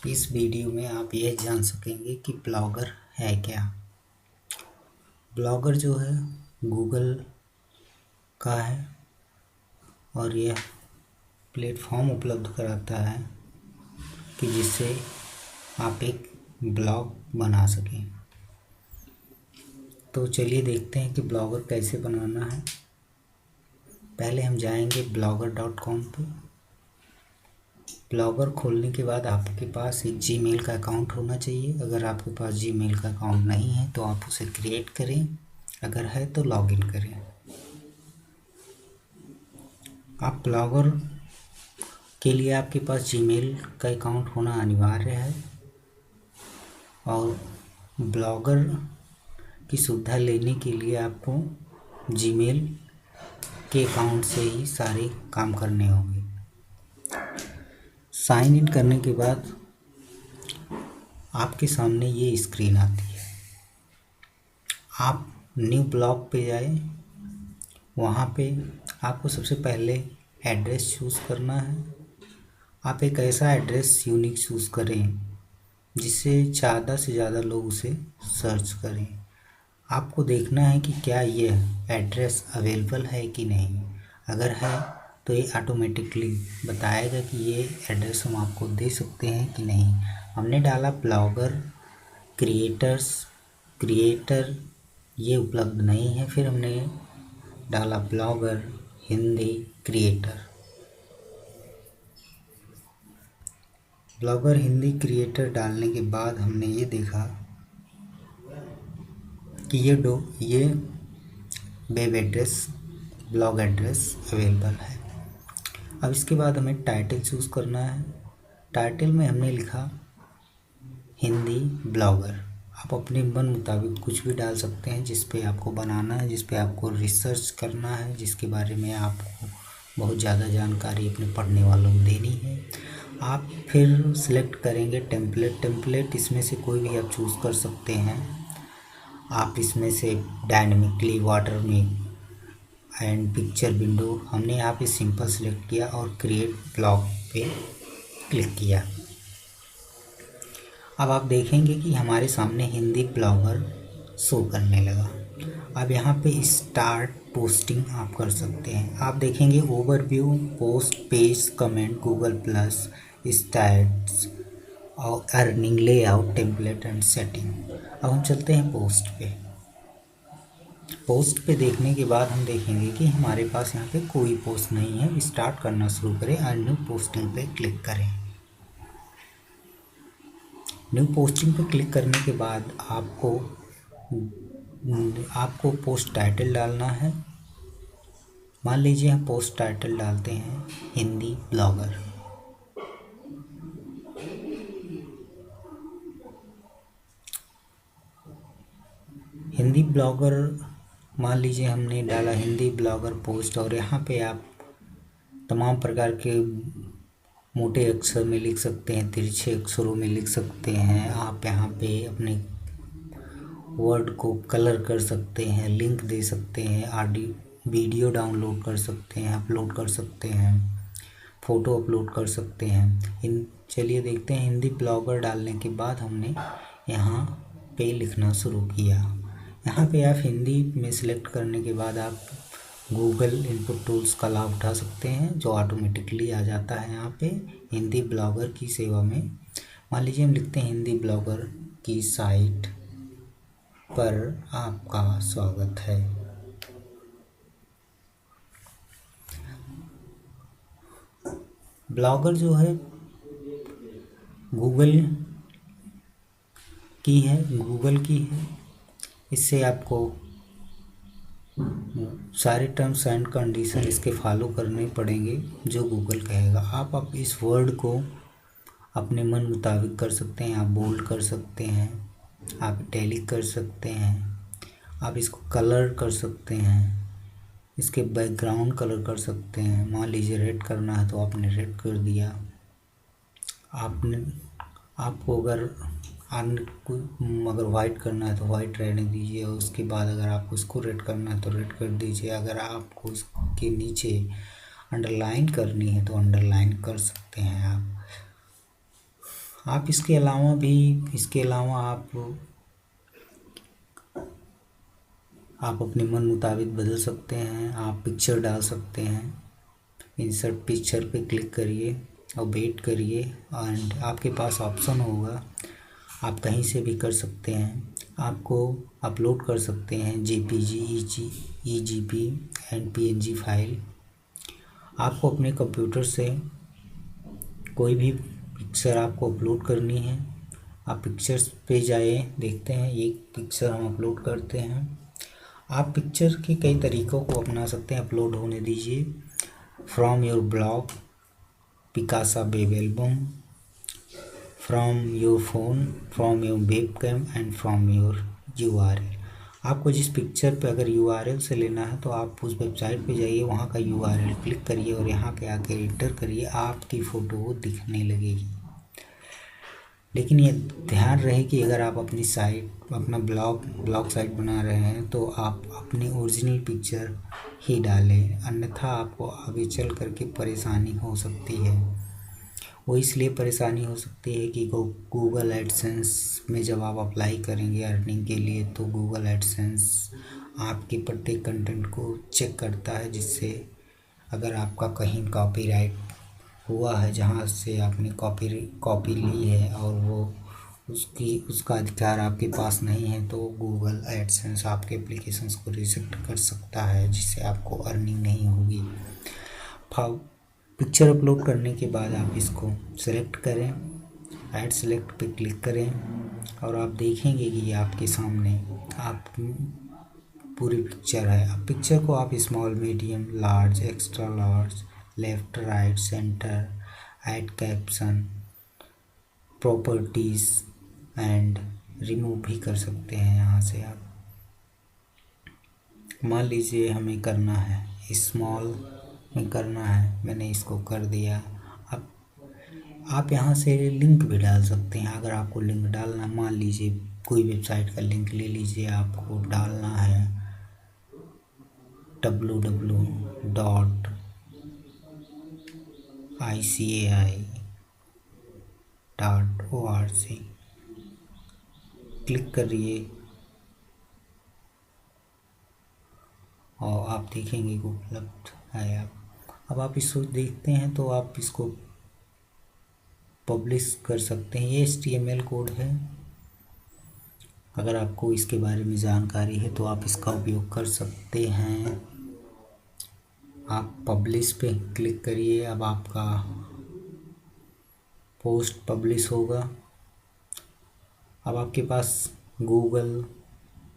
इस वीडियो में आप यह जान सकेंगे कि ब्लॉगर है क्या। ब्लॉगर जो है गूगल का है और यह प्लेटफॉर्म उपलब्ध कराता है कि जिससे आप एक ब्लॉग बना सकें। तो चलिए देखते हैं कि ब्लॉगर कैसे बनाना है। पहले हम जाएंगे blogger.com पे। ब्लॉगर खोलने के बाद आपके पास एक जीमेल का अकाउंट होना चाहिए। अगर आपके पास जीमेल का अकाउंट नहीं है तो आप उसे क्रिएट करें, अगर है तो लॉगिन करें। आप ब्लॉगर के लिए आपके पास जीमेल का अकाउंट होना अनिवार्य है और ब्लॉगर की सुविधा लेने के लिए आपको जीमेल के अकाउंट से ही सारे काम करने होंगे। साइन इन करने के बाद आपके सामने ये स्क्रीन आती है। आप न्यू ब्लॉग पे जाएं, वहाँ पे आपको सबसे पहले एड्रेस चूज़ करना है। आप एक ऐसा एड्रेस यूनिक चूज़ करें जिससे ज़्यादा से ज़्यादा लोग उसे सर्च करें। आपको देखना है कि क्या यह एड्रेस अवेलेबल है कि नहीं। अगर है तो ये ऑटोमेटिकली बताएगा कि ये एड्रेस हम आपको दे सकते हैं कि नहीं। हमने डाला ब्लॉगर क्रिएटर ये उपलब्ध नहीं है। फिर हमने डाला blogger Hindi creator. Blogger Hindi creator डालने के बाद हमने ये देखा कि ये web address blog address available है। अब इसके बाद हमें टाइटल चूज़ करना है। टाइटल में हमने लिखा हिंदी ब्लॉगर। आप अपने मन मुताबिक कुछ भी डाल सकते हैं जिस पे आपको बनाना है, जिस पे आपको रिसर्च करना है, जिसके बारे में आपको बहुत ज़्यादा जानकारी अपने पढ़ने वालों को देनी है। आप फिर सिलेक्ट करेंगे टेम्पलेट इसमें से कोई भी आप चूज़ कर सकते हैं। आप इसमें से डायनेमिकली वाटर में एंड पिक्चर विंडो, हमने यहाँ पे सिंपल सिलेक्ट किया और क्रिएट ब्लॉग पे क्लिक किया। अब आप देखेंगे कि हमारे सामने हिंदी ब्लॉगर शो करने लगा। अब यहाँ पे स्टार्ट पोस्टिंग आप कर सकते हैं। आप देखेंगे overview, post, page, comment, Google plus, stats और earning, layout, template and setting. अब हम चलते हैं पोस्ट पे। पोस्ट पे देखने के बाद हम देखेंगे कि हमारे पास यहाँ पे कोई पोस्ट नहीं है। स्टार्ट करना शुरू करें और न्यू पोस्टिंग पे क्लिक करें। न्यू पोस्टिंग पे क्लिक करने के बाद आपको पोस्ट टाइटल डालना है। मान लीजिए हम पोस्ट टाइटल डालते हैं हिंदी ब्लॉगर। हिंदी ब्लॉगर मान लीजिए हमने डाला हिंदी ब्लॉगर पोस्ट, और यहाँ पे आप तमाम प्रकार के मोटे अक्षर में लिख सकते हैं, तिरछे अक्षरों में लिख सकते हैं। आप यहाँ पे अपने वर्ड को कलर कर सकते हैं, लिंक दे सकते हैं, ऑडियो वीडियो डाउनलोड कर सकते हैं, अपलोड कर सकते हैं, फ़ोटो अपलोड कर सकते हैं। चलिए देखते हैं। हिंदी ब्लॉगर डालने के बाद हमने यहाँ पे लिखना शुरू किया। यहाँ पे आप हिंदी में सिलेक्ट करने के बाद आप गूगल इनपुट टूल्स का लाभ उठा सकते हैं जो ऑटोमेटिकली आ जाता है यहाँ पे हिंदी ब्लॉगर की सेवा में। मान लीजिए हम लिखते हैं हिंदी ब्लॉगर की साइट पर आपका स्वागत है। ब्लॉगर जो है गूगल की है। इससे आपको सारे टर्म्स एंड कंडीशन इसके फॉलो करने पड़ेंगे जो गूगल कहेगा। आप इस वर्ड को अपने मन मुताबिक कर सकते हैं। आप बोल्ड कर सकते हैं, आप इटैलिक कर सकते हैं, आप इसको कलर कर सकते हैं, इसके बैकग्राउंड कलर कर सकते हैं। मान लीजिए रेड करना है तो आपने रेड कर दिया। आपको अगर वाइट करना है तो वाइट रहने दीजिए, और उसके बाद अगर आपको इसको रेड करना है तो रेड कर दीजिए। अगर आपको इसके नीचे अंडरलाइन करनी है तो अंडरलाइन कर सकते हैं। आप इसके अलावा आप अपने मन मुताबिक बदल सकते हैं। आप पिक्चर डाल सकते हैं। इंसर्ट पिक्चर पे क्लिक करिए और वेट करिए एंड आपके पास ऑप्शन होगा, आप कहीं से भी कर सकते हैं। आपको अपलोड कर सकते हैं JPG, EGP and PNG file. आपको अपने कंप्यूटर से कोई भी पिक्चर आपको अपलोड करनी है, आप पिक्चर्स पे जाए, देखते हैं ये पिक्चर हम अपलोड करते हैं। आप पिक्चर के कई तरीक़ों को अपना सकते हैं, अपलोड होने दीजिए। From your blog, Picasa web album, from your phone, from your webcam and from your URL. आपको जिस पिक्चर पे अगर यूआरएल से लेना है तो आप उस वेबसाइट पे जाइए, वहाँ का यूआरएल क्लिक करिए और यहाँ पे आके एंटर करिए, आपकी फ़ोटो दिखने लगेगी। लेकिन ये ध्यान रहे कि अगर आप अपनी साइट, अपना ब्लॉग साइट बना रहे हैं तो आप अपनी ओरिजिनल पिक्चर ही डालें, अन्यथा आपको आगे चल कर के परेशानी हो सकती है। वो इसलिए परेशानी हो सकती है कि गूगल एडसेंस में जब आप अप्लाई करेंगे अर्निंग के लिए तो गूगल एडसेंस आपके प्रत्येक कंटेंट को चेक करता है, जिससे अगर आपका कहीं कॉपीराइट हुआ है, जहाँ से आपने कॉपी ली है और वो उसका अधिकार आपके पास नहीं है, तो गूगल एडसेंस आपके एप्लीकेशंस को रिजेक्ट कर सकता है, जिससे आपको अर्निंग नहीं होगी। पिक्चर अपलोड करने के बाद आप इसको सेलेक्ट करें, ऐड सेलेक्ट पे क्लिक करें और आप देखेंगे कि आपके सामने आप पूरी पिक्चर है। अब पिक्चर को आप small, medium, large, extra large, left, right, centre, add caption, properties and remove भी कर सकते हैं यहाँ से आप। मान लीजिए हमें करना है स्मॉल में करना है, मैंने इसको कर दिया। अब आप यहाँ से लिंक भी डाल सकते हैं, अगर आपको लिंक डालना, मान लीजिए कोई वेबसाइट का लिंक ले लीजिए, आपको डालना है www.icai.org, क्लिक करिए और आप देखेंगे कि उपलब्ध है। अब आप इसको देखते हैं तो आप इसको पब्लिश कर सकते हैं। ये HTML कोड है, अगर आपको इसके बारे में जानकारी है तो आप इसका उपयोग कर सकते हैं। आप पब्लिश पे क्लिक करिए, अब आपका पोस्ट पब्लिश होगा। अब आपके पास गूगल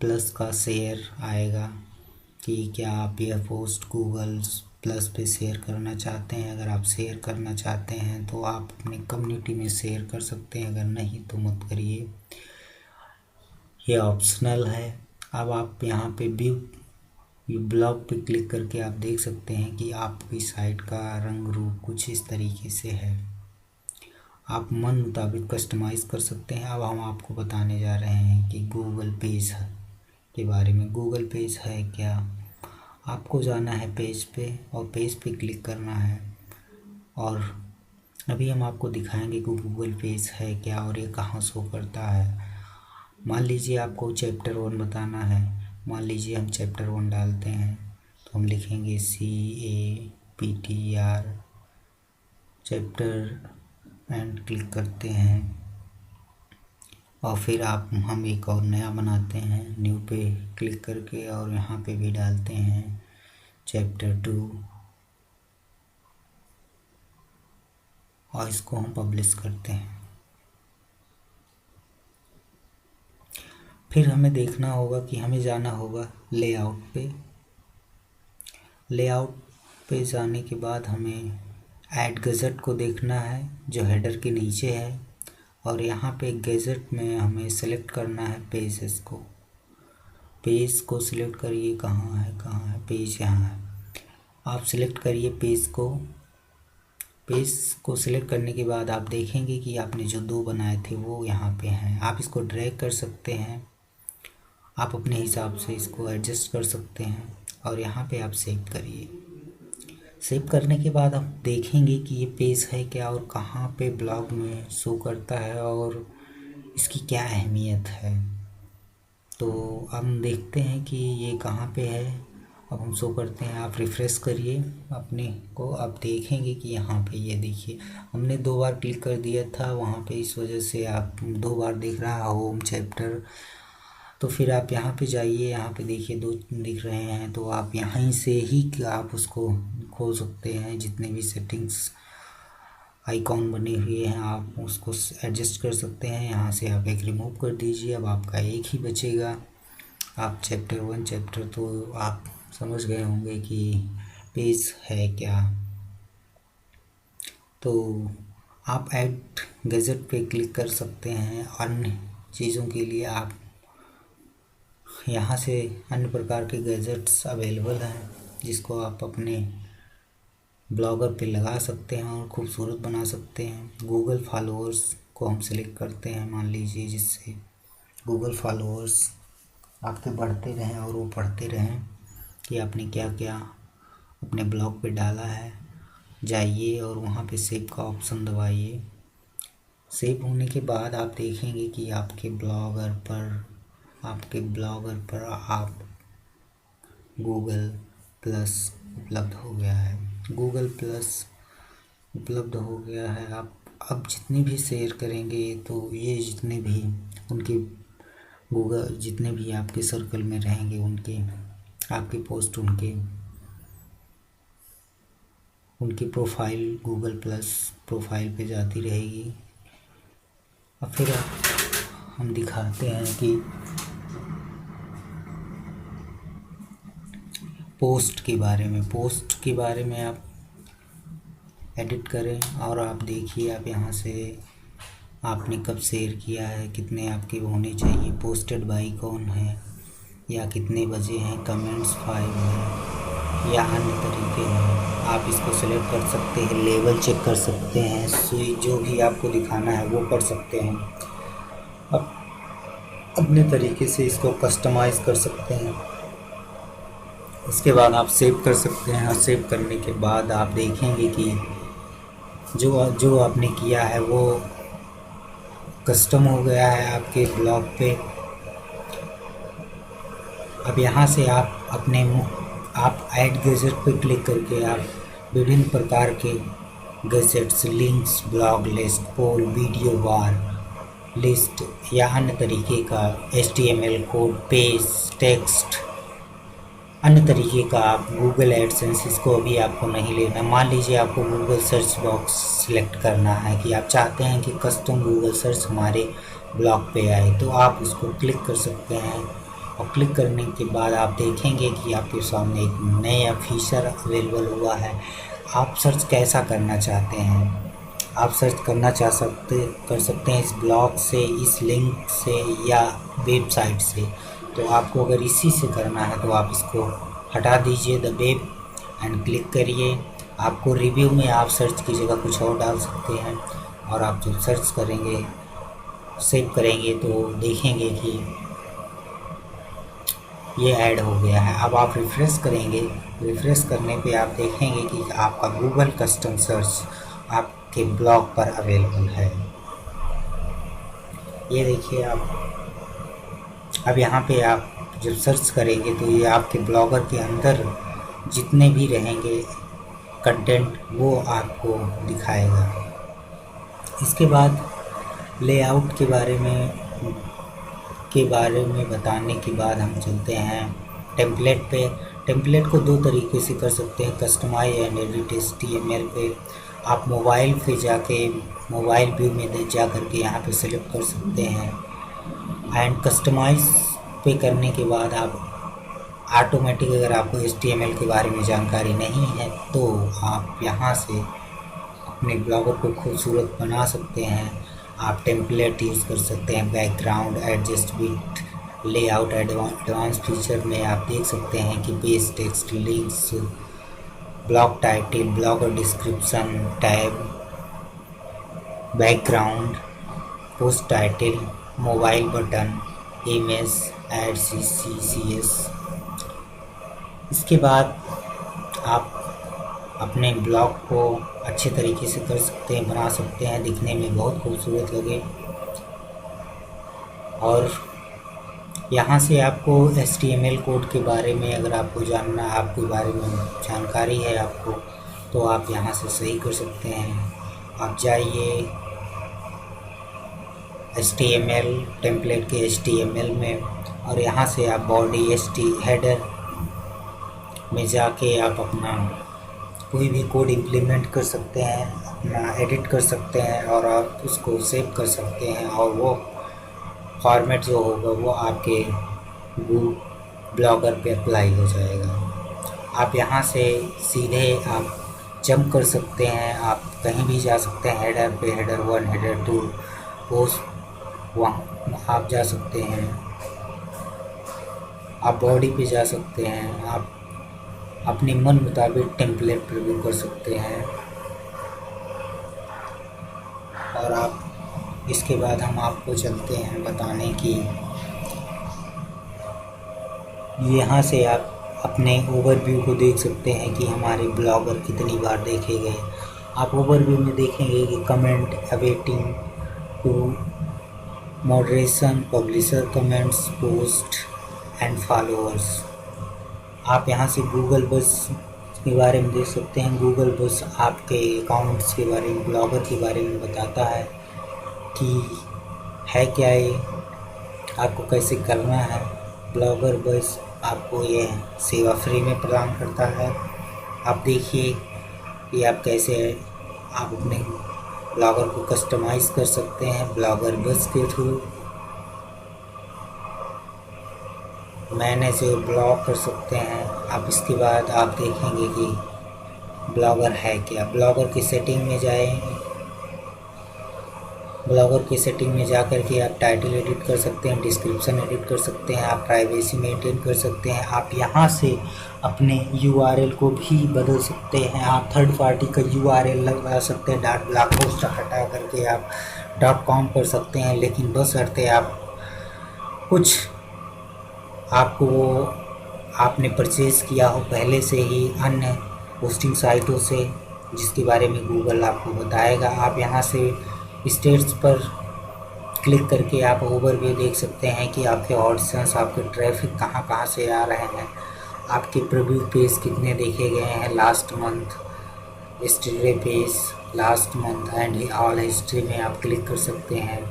प्लस का शेयर आएगा कि क्या आप यह पोस्ट गूगल प्लस पे शेयर करना चाहते हैं। अगर आप शेयर करना चाहते हैं तो आप अपनी कम्युनिटी में शेयर कर सकते हैं, अगर नहीं तो मत करिए, ये ऑप्शनल है। अब आप यहाँ पे व्यू ब्लॉग पे क्लिक करके आप देख सकते हैं कि आपकी साइट का रंग रूप कुछ इस तरीके से है। आप मन मुताबिक कस्टमाइज़ कर सकते हैं। अब हम आपको बताने जा रहे हैं कि गूगल पेज के बारे में। गूगल पेज है क्या, आपको जाना है पेज पे और पेज पे क्लिक करना है और अभी हम आपको दिखाएंगे कि गूगल पेज है क्या और ये कहाँ शो करता है। मान लीजिए आपको चैप्टर 1 बताना है, मान लीजिए हम चैप्टर 1 डालते हैं तो हम लिखेंगे CAPTR चैप्टर एंड क्लिक करते हैं और फिर हम एक और नया बनाते हैं, न्यू पे क्लिक करके और यहाँ पे भी डालते हैं चैप्टर 2 और इसको हम पब्लिश करते हैं। फिर हमें देखना होगा कि हमें जाना होगा लेआउट पे। लेआउट पे जाने के बाद हमें ऐड गज़ेट को देखना है जो हेडर के नीचे है और यहाँ पे गज़ेट में हमें सेलेक्ट करना है पेजेस को। पेज को सिलेक्ट करिए, कहाँ है पेज, यहाँ है। आप सिलेक्ट करिए पेज को। पेज को सिलेक्ट करने के बाद आप देखेंगे कि आपने जो 2 बनाए थे वो यहाँ पे हैं। आप इसको ड्रैग कर सकते हैं, आप अपने हिसाब से इसको एडजस्ट कर सकते हैं और यहाँ पे आप सेव करिए। सेव करने के बाद हम देखेंगे कि ये पेज है क्या और कहाँ पे ब्लॉग में शो करता है और इसकी क्या अहमियत है। तो हम देखते हैं कि ये कहाँ पे है। अब हम शो करते हैं, आप रिफ़्रेश करिए अपने को, आप देखेंगे कि यहाँ पे ये देखिए हमने 2 बार क्लिक कर दिया था वहाँ पे, इस वजह से आप 2 बार दिख रहा है होम चैप्टर। तो फिर आप यहाँ पे जाइए, यहाँ पे देखिए 2 दिख रहे हैं, तो आप यहीं से ही आप उसको खोल सकते हैं। जितने भी सेटिंग्स आइकॉन बने हुए हैं आप उसको एडजस्ट कर सकते हैं। यहाँ से आप एक रिमूव कर दीजिए, अब आपका एक ही बचेगा। आप चैप्टर 1 चैप्टर तो आप समझ गए होंगे कि पेज है क्या। तो आप ऐड गैजेट पे क्लिक कर सकते हैं। अन्य चीज़ों के लिए आप यहाँ से अन्य प्रकार के गैजेट्स अवेलेबल हैं जिसको आप अपने ब्लॉगर पे लगा सकते हैं और खूबसूरत बना सकते हैं। गूगल फॉलोअर्स को हम सेलेक्ट करते हैं, मान लीजिए, जिससे गूगल फॉलोअर्स आपके बढ़ते रहें और वो पढ़ते रहें कि आपने क्या क्या अपने ब्लॉग पे डाला है। जाइए और वहाँ पे सेव का ऑप्शन दबाइए। सेव होने के बाद आप देखेंगे कि आपके ब्लॉगर पर आप गूगल प्लस उपलब्ध हो गया है। गूगल प्लस उपलब्ध हो गया है। आप अब जितने भी शेयर करेंगे तो ये जितने भी उनके गूगल जितने भी आपके सर्कल में रहेंगे उनके आपकी पोस्ट उनकी प्रोफाइल गूगल प्लस प्रोफाइल पे जाती रहेगी। और फिर हम दिखाते हैं कि पोस्ट के बारे में आप एडिट करें और आप देखिए, आप यहाँ से आपने कब शेयर किया है, कितने आपके होने चाहिए, पोस्टेड बाई कौन है या कितने बजे हैं, कमेंट्स 5 हैं या अन्य तरीके हैं। आप इसको सेलेक्ट कर सकते हैं, लेवल चेक कर सकते हैं, जो भी आपको दिखाना है वो कर सकते हैं। अब अपने तरीके से इसको कस्टमाइज़ कर सकते हैं। इसके बाद आप सेव कर सकते हैं और सेव करने के बाद आप देखेंगे कि जो आपने किया है वो कस्टम हो गया है आपके ब्लॉग पे। अब यहाँ से आप ऐड गैजेट पे क्लिक करके आप विभिन्न प्रकार के गैजेट्स, लिंक्स, ब्लॉग लिस्ट, पोल, वीडियो बार लिस्ट या अन्य तरीके का HTML कोड, पेज, टेक्स्ट, अन्य तरीके का आप गूगल एडसेंस, इसको अभी आपको नहीं लेना। मान लीजिए आपको गूगल सर्च बॉक्स सिलेक्ट करना है कि आप चाहते हैं कि कस्टम गूगल सर्च हमारे ब्लॉग पे आए, तो आप उसको क्लिक कर सकते हैं। और क्लिक करने के बाद आप देखेंगे कि आपके सामने एक नया फीचर अवेलेबल हुआ है। आप सर्च कैसा करना चाहते हैं, आप सर्च कर सकते हैं इस ब्लॉग से, इस लिंक से या वेबसाइट से। तो आपको अगर इसी से करना है तो आप इसको हटा दीजिए, द वेब, एंड क्लिक करिए। आपको रिव्यू में आप सर्च की जगह कुछ और डाल सकते हैं और आप जब सर्च करेंगे, सेव करेंगे तो देखेंगे कि ये ऐड हो गया है। अब आप रिफ़्रेश करेंगे, रिफ़्रेश करने पे आप देखेंगे कि आपका गूगल कस्टम सर्च आपके ब्लॉग पर अवेलेबल है। ये देखिए आप, अब यहाँ पे आप जब सर्च करेंगे तो ये आपके ब्लॉगर के अंदर जितने भी रहेंगे कंटेंट वो आपको दिखाएगा। इसके बाद लेआउट के बारे में बताने के बाद हम चलते हैं टेम्पलेट पे। टेम्पलेट को 2 तरीके से कर सकते हैं, कस्टमाइज एंड एडिट HTML पे। आप मोबाइल पे जाके मोबाइल व्यू में जा करके यहाँ पे सेलेक्ट कर सकते हैं। एंड कस्टमाइज पे करने के बाद आप ऑटोमेटिक, अगर आपको HTML के बारे में जानकारी नहीं है तो आप यहाँ से अपने ब्लॉगर को खूबसूरत बना सकते हैं। आप टेम्पलेट यूज़ कर सकते हैं, background, adjust with, layout, advance feature में आप देख सकते हैं कि page, text, links, blog title, blogger description, tab, background, post title, mobile button, image, add CSS। इसके बाद आप अपने ब्लॉग को अच्छे तरीके से कर सकते हैं, बना सकते हैं, दिखने में बहुत खूबसूरत लगे। और यहाँ से आपको HTML कोड के बारे में अगर आपको जानना, आपके बारे में जानकारी है आपको, तो आप यहाँ से सही कर सकते हैं। आप जाइए HTML टेम्पलेट के HTML में, और यहाँ से आप बॉडी हेडर में जाके आप अपना कोई भी कोड इम्प्लीमेंट कर सकते हैं, अपना एडिट कर सकते हैं, और आप उसको सेव कर सकते हैं, और वो फॉर्मेट जो होगा वो आपके ब्लॉगर पे अप्लाई हो जाएगा। आप यहाँ से सीधे आप जंप कर सकते हैं, आप कहीं भी जा सकते हैं, हेडर पे, हेडर 1, हेडर 2, पोस्ट वहाँ आप जा सकते हैं, आप बॉडी पे जा सकते हैं, आप अपने मन मुताबिक टेम्पलेट प्रिव्यू कर सकते हैं। और आप इसके बाद हम आपको चलते हैं बताने की, यहाँ से आप अपने ओवरव्यू को देख सकते हैं कि हमारे ब्लॉगर कितनी बार देखे गए। आप ओवरव्यू में देखेंगे कि comment, awaiting to moderation, publisher comments, post and followers. आप यहाँ से गूगल बस के बारे में देख सकते हैं। गूगल बस आपके अकाउंट्स के बारे में, ब्लॉगर के बारे में बताता है कि है क्या ये, आपको कैसे करना है। ब्लॉगर बस आपको ये सेवा फ्री में प्रदान करता है। आप देखिए कि आप कैसे आप अपने ब्लॉगर को कस्टमाइज़ कर सकते हैं ब्लॉगर बस के थ्रू। मैनेज और ब्लॉग कर सकते हैं आप। इसके बाद आप देखेंगे कि ब्लॉगर है क्या। ब्लॉगर की सेटिंग में जाएंगे, ब्लॉगर की सेटिंग में जा कर के आप टाइटल एडिट कर सकते हैं, डिस्क्रिप्शन एडिट कर सकते हैं, आप प्राइवेसी मेंटेन कर सकते हैं। आप यहाँ से अपने URL को भी बदल सकते हैं। आप थर्ड पार्टी का URL लगा सकते हैं, .blogpost हटा करके आप .com कर सकते हैं। लेकिन बशर्ते आप कुछ आपको आपने परचेज़ किया हो पहले से ही अन्य होस्टिंग साइटों से, जिसके बारे में गूगल आपको बताएगा। आप यहाँ से स्टेट्स पर क्लिक करके आप ओवरव्यू देख सकते हैं कि आपके ऑडियंस, आपके ट्रैफिक कहाँ कहाँ से आ रहे हैं, आपके प्रीव्यू पेज कितने देखे गए हैं last month, history page last month and all history में आप क्लिक कर सकते हैं।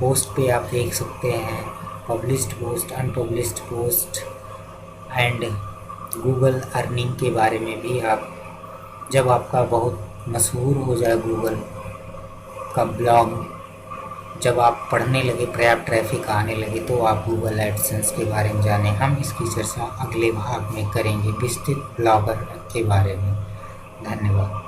पोस्ट पे आप देख सकते हैं published post, unpublished post and Google earning के बारे में भी आप, जब आपका बहुत मशहूर हो जाए गूगल का ब्लॉग, जब आप पढ़ने लगे, पर्याप्त ट्रैफिक आने लगे, तो आप गूगल एडसेंस के बारे में जानें। हम इसकी चर्चा अगले भाग में करेंगे विस्तृत ब्लॉगर के बारे में। धन्यवाद।